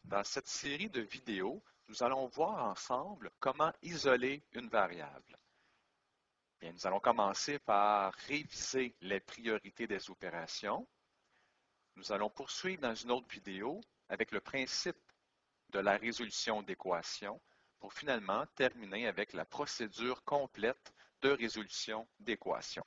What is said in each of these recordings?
Dans cette série de vidéos, nous allons voir ensemble comment isoler une variable. Bien, nous allons commencer par réviser les priorités des opérations. Nous allons poursuivre dans une autre vidéo avec le principe de la résolution d'équations pour finalement terminer avec la procédure complète de résolution d'équations.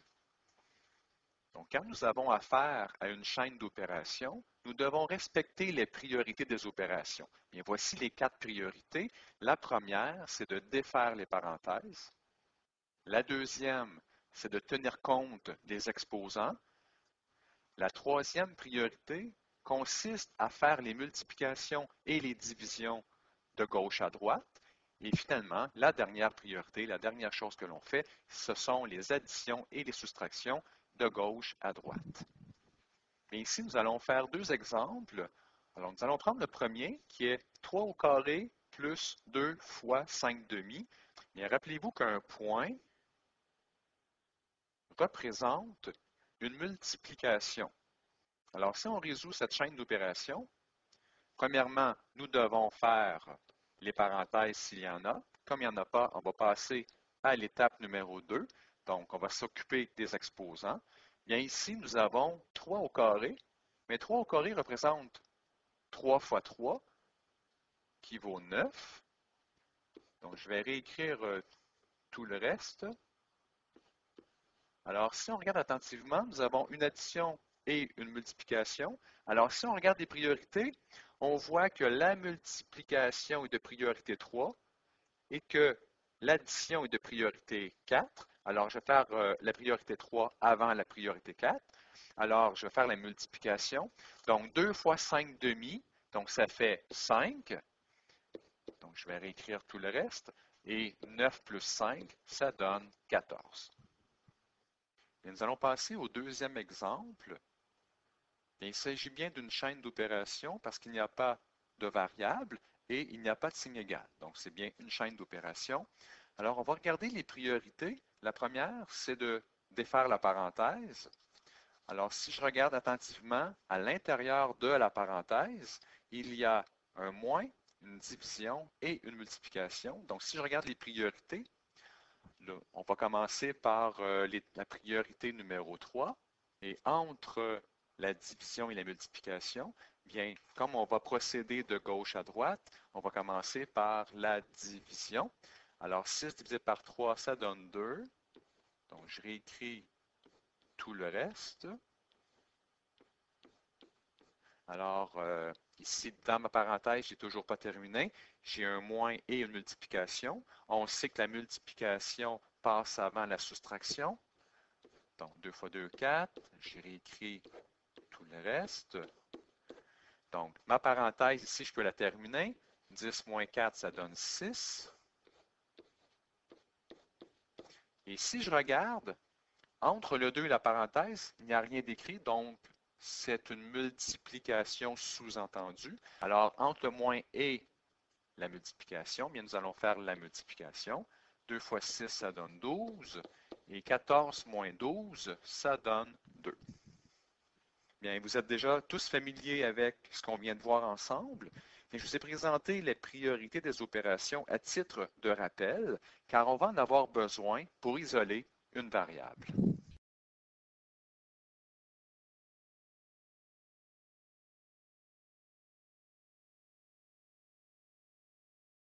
Donc, quand nous avons affaire à une chaîne d'opérations, nous devons respecter les priorités des opérations. Bien, voici les 4 priorités. La première, c'est de défaire les parenthèses. La deuxième, c'est de tenir compte des exposants. La troisième priorité consiste à faire les multiplications et les divisions de gauche à droite. Et finalement, la dernière priorité, la dernière chose que l'on fait, ce sont les additions et les soustractions de gauche à droite. Et ici, nous allons faire deux exemples. Alors, nous allons prendre le premier, qui est 3 au carré plus 2 fois 5 demi. Bien, rappelez-vous qu'un point représente une multiplication. Alors, si on résout cette chaîne d'opérations, premièrement, nous devons faire les parenthèses s'il y en a. Comme il n'y en a pas, on va passer à l'étape numéro 2. Donc, on va s'occuper des exposants. Bien, ici, nous avons 3 au carré, mais 3 au carré représente 3 fois 3, qui vaut 9. Donc, je vais réécrire tout le reste. Alors, si on regarde attentivement, nous avons une addition et une multiplication. Alors, si on regarde les priorités, on voit que la multiplication est de priorité 3 et que l'addition est de priorité 4. Alors, je vais faire la priorité 3 avant la priorité 4. Alors, je vais faire la multiplication. Donc, 2 fois 5 demi, donc ça fait 5. Donc, je vais réécrire tout le reste. Et 9 plus 5, ça donne 14. Et nous allons passer au deuxième exemple. Et il s'agit bien d'une chaîne d'opérations parce qu'il n'y a pas de variable et il n'y a pas de signe égal. Donc, c'est bien une chaîne d'opérations. Alors, on va regarder les priorités. La première, c'est de défaire la parenthèse. Alors, si je regarde attentivement, à l'intérieur de la parenthèse, il y a un moins, une division et une multiplication. Donc, si je regarde les priorités, là, on va commencer par la priorité numéro 3. Et entre la division et la multiplication, bien, comme on va procéder de gauche à droite, on va commencer par la division. Alors, 6 divisé par 3, ça donne 2. Donc, je réécris tout le reste. Alors, ici, dans ma parenthèse, je n'ai toujours pas terminé. J'ai un moins et une multiplication. On sait que la multiplication passe avant la soustraction. Donc, 2 fois 2, 4. J'ai réécrit tout le reste. Donc, ma parenthèse ici, je peux la terminer. 10 moins 4, ça donne 6. Et si je regarde, entre le 2 et la parenthèse, il n'y a rien d'écrit, donc c'est une multiplication sous-entendue. Alors, entre le moins et la multiplication, bien, nous allons faire la multiplication. 2 fois 6, ça donne 12. Et 14 moins 12, ça donne 2. Bien, vous êtes déjà tous familiers avec ce qu'on vient de voir ensemble. Et je vous ai présenté les priorités des opérations à titre de rappel, car on va en avoir besoin pour isoler une variable.